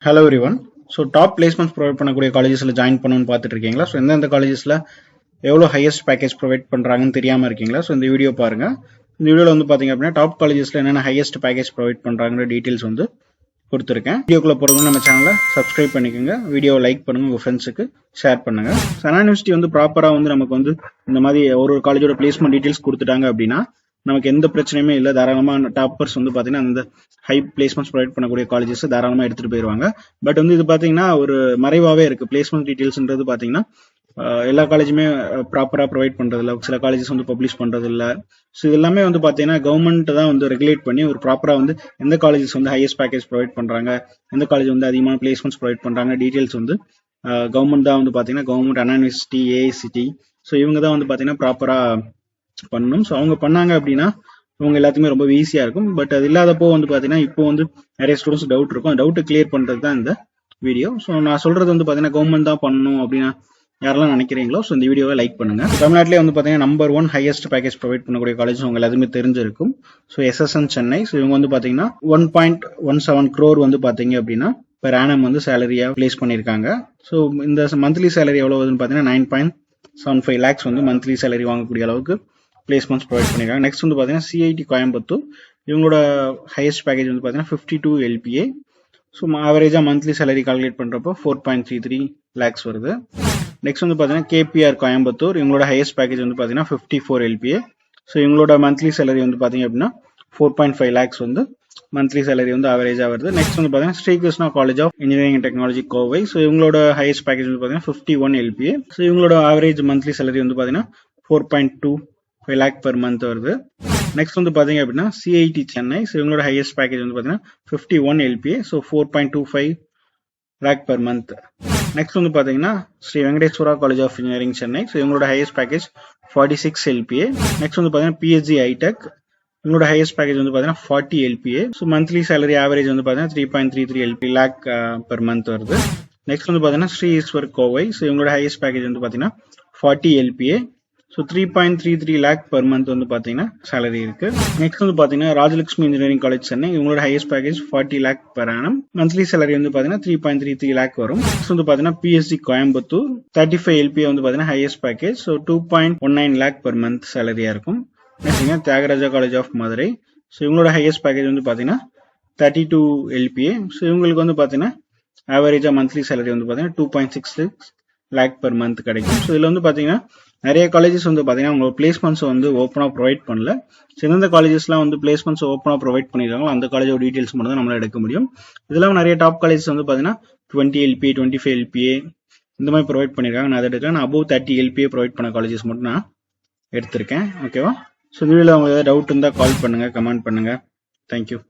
Hello everyone. So top placements provide பண்ணக்கூடிய காலேஜஸில் join பண்ணணும்னு பார்த்துட்டு இருக்கீங்களா? ஸோ எந்தெந்த காலேஜஸில் எவ்வளோ ஹையஸ்ட் பேக்கேஜ் ப்ரொவைட் பண்ணுறாங்கன்னு தெரியாமல் இருக்கீங்களா? ஸோ இந்த வீடியோ பாருங்கள். இந்த வீடியோவில் வந்து பார்த்தீங்க அப்படின்னா டாப் காலேஜஸில் என்னென்ன ஹையஸ்ட் பேக்கேஜ் ப்ரொவைட் பண்ணுறாங்கிற டீட்டெயில்ஸ் வந்து கொடுத்துருக்கேன். வீடியோக்குள்ளே போகிறவங்க நம்ம சேனலை சப்ஸ்கிரைப் பண்ணிக்கோங்க, வீடியோவை லைக் பண்ணுங்கள், உங்கள் ஃப்ரெண்ட்ஸுக்கு ஷேர் பண்ணுங்கள். அண்ணா யூனிவர்சிட்டி வந்து ப்ராப்பராக வந்து நமக்கு வந்து இந்த மாதிரி ஒரு காலேஜோட பிளேஸ்மெண்ட் டீட்டெயில்ஸ் கொடுத்துட்டாங்க அப்படின்னா நமக்கு எந்த பிரச்சனையுமே இல்லை. தாராளமாக டாப்பர்ஸ் வந்து பார்த்தீங்கன்னா அந்த ஹை பிளேஸ்மெண்ட்ஸ் ப்ரொவைட் பண்ணக்கூடிய காலேஜஸ் தாராளமாக எடுத்துகிட்டு போயிடுவாங்க. பட் வந்து இது பார்த்தீங்கன்னா ஒரு மறைவாகவே இருக்குது. பிளேஸ்மெண்ட் டீட்டெயில்ஸ்ன்றது பார்த்தீங்கன்னா எல்லா காலேஜுமே ப்ராப்பராக ப்ரொவைட் பண்ணுறதில்ல, சில காலேஜஸ் வந்து பப்ளிஷ் பண்ணுறதில்ல. ஸோ இது எல்லாமே வந்து பார்த்தீங்கன்னா கவர்மெண்ட் தான் வந்து ரெகுலேட் பண்ணி ஒரு ப்ராப்பராக வந்து எந்த காலேஜஸ் வந்து ஹையஸ்ட் பேக்கேஜ் ப்ரொவைட் பண்ணுறாங்க, எந்த காலேஜ் வந்து அதிகமான பிளேஸ்மெண்ட்ஸ் ப்ரொவைட் பண்ணுறாங்க டீட்டெயில்ஸ் வந்து கவர்மெண்ட் தான் வந்து பார்த்தீங்கன்னா கவர்மெண்ட், அண்ணா யூனிவர்சிட்டி, ஏஐசிடி, ஸோ இவங்க தான் வந்து பார்த்தீங்கன்னா ப்ராப்பராக பண்ணணும். ஸோ அவங்க பண்ணாங்க அப்படின்னா அவங்க எல்லாத்துக்குமே ரொம்ப ஈஸியாக இருக்கும். பட் அது இல்லாதப்போ வந்து பார்த்தீங்கன்னா இப்போ வந்து நிறைய ஸ்டூடெண்ட்ஸ் டவுட் இருக்கும். அந்த டவுட்டை கிளியர் பண்ணுறது தான் இந்த வீடியோ. ஸோ நான் சொல்கிறது வந்து பார்த்தீங்கன்னா கவர்மெண்ட் தான் பண்ணணும் அப்படின்னா யாரெல்லாம் நினைக்கிறீங்களோ ஸோ இந்த வீடியோவை லைக் பண்ணுங்க. தமிழ்நாட்டிலே வந்து பார்த்தீங்கன்னா நம்பர் 1 ஹையஸ்ட் பேக்கேஜ் ப்ரொவைட் பண்ணக்கூடிய காலேஜ் உங்க எல்லாத்துமே தெரிஞ்சிருக்கும். So SSN Chennai. ஸோ இவங்க வந்து பார்த்தீங்கன்னா 1.17 crore வந்து பார்த்தீங்க அப்படின்னா பெர் ஆனம் வந்து சேலரியாக பிளேஸ் பண்ணியிருக்காங்க. ஸோ இந்த மந்த்லி சேலரி எவ்வளோ வருதுன்னு பார்த்தீங்கன்னா 9.75 lakhs வந்து மந்த்லி சேலரி வாங்கக்கூடிய அளவுக்கு பிளேஸ்மெண்ட்ஸ் ப்ரொவைட் பண்ணியிருக்காங்க. நெக்ஸ்ட் வந்து பார்த்தீங்கன்னா சிஐடி கோயம்புத்தூர். இவங்களோட ஹையஸ்ட் பேக்கேஜ் வந்து பார்த்தீங்கன்னா 52 LPA. ஸோ ஆவரேஜாக மந்த்லி சேலரி கால்குலேட் பண்ணுறப்போ 4.33 lakhs வருது. நெக்ஸ்ட் வந்து பார்த்தீங்கன்னா கேபிஆர் கோயம்புத்தூர். இவங்களோட ஹையஸ்ட் பேக்கேஜ் வந்து பார்த்தீங்கன்னா 54 LPA. ஸோ இவங்களோட மந்த்லி சேலரி வந்து பார்த்தீங்க அப்படின்னா 4.5 lakhs வந்து மந்த்லி சேலரி வந்து ஆவரேஜாக வருது. நெக்ஸ்ட் வந்து பார்த்தீங்கன்னா Srikrishna college of engineering and technology Kovai. So இவங்களோட ஹையஸ்ட் பேக்கேஜ் வந்து பார்த்தீங்கன்னா 51 LPA. ஸோ இவங்களோட ஆவரேஜ் மந்த்லி சேலரி வந்து பார்த்தீங்கன்னா 4.25 lakh per month வருது. நெக்ஸ்ட் வந்து பார்த்தீங்க அப்படின்னா சிஐடி சென்னை. ஸோ இவங்களோட ஹையஸ்ட் பேக்கேஜ் வந்து பார்த்தீங்கன்னா 51 LPA. So 4.25 lakh per month. Next வந்து பார்த்தீங்கன்னா Sri Venkateswara college of engineering Chennai. So இவங்களோட ஹையஸ்ட் பேக்கேஜ் 46 LPA. நெக்ஸ்ட் வந்து பார்த்தீங்கன்னா பிஎஸ்ஜி ஐடெக். இவங்களோட ஹையஸ்ட் பேக்கேஜ் வந்து பார்த்தீங்கன்னா 40 LPA. So monthly salary average வந்து பார்த்தீங்கன்னா 3.33 lakh per month வருது. நெக்ஸ்ட் வந்து பார்த்தீங்கன்னா ஸ்ரீ ஈஸ்வர் கோவை. ஸோ இவங்களோட ஹையஸ்ட் பேக்கேஜ் வந்து பார்த்தீங்கன்னா 40 LPA. So 3.33 lakh per month வந்து பார்த்தீங்கன்னா சேலரி இருக்கு. நெக்ஸ்ட் வந்து பார்த்தீங்கன்னா ராஜலட்சுமி இன்ஜினியரிங் காலேஜ் சென்னை. இவங்களோட highest package 40 lakh per annum. Monthly salary வந்து பார்த்தீங்கன்னா 3.33 lakh வரும். நெக்ஸ்ட் வந்து பார்த்தீங்கன்னா பிஎஸ்சி கோயம்புத்தூர் 35 LPA வந்து பார்த்தீங்கன்னா highest package. So 2.19 lakh per month சேலரியா இருக்கும். Next Thiagaraja college of Madurai. So இவங்களோட ஹையஸ்ட் பேக்கேஜ் வந்து பார்த்தீங்கன்னா 32 LPA. ஸோ இவங்களுக்கு வந்து பார்த்தீங்கன்னா ஆவரேஜா மந்த்லி சேலரி வந்து பார்த்தீங்கன்னா 2.66 lakh per month கிடைக்கும். ஸோ இதில் வந்து பார்த்தீங்கன்னா நிறைய காலேஜஸ் வந்து பார்த்தீங்கன்னா உங்களோட பிளேஸ்மெண்ட்ஸ் வந்து ஓப்பனாக ப்ரொவைட் பண்ணல. ஸோ எந்தெந்த காலேஜஸ்லாம் வந்து பிளேஸ்மெண்ட்ஸ் ஓப்பனாக ப்ரொவைட் பண்ணியிருக்காங்களோ அந்த காலேஜோட டீட்டெயில்ஸ் மட்டும் தான் நம்மளால் எடுக்க முடியும். இதெல்லாம் நிறைய டாப் காலேஜஸ் வந்து பார்த்தீங்கன்னா 20 LPA, 25 LPA இந்த மாதிரி ப்ரொவைட் பண்ணியிருக்காங்க. நான் அதை எடுக்கிறேன். நான் above 30 LPA ப்ரொவைட் பண்ண காலேஜஸ் மட்டும் நான் எடுத்திருக்கேன். ஓகேவா? ஸோ இந்த வீடியோவில் உங்களுக்கு ஏதாவது டவுட் இருந்தால் கால் பண்ணுங்கள், கமெண்ட் பண்ணுங்கள். தேங்க்யூ.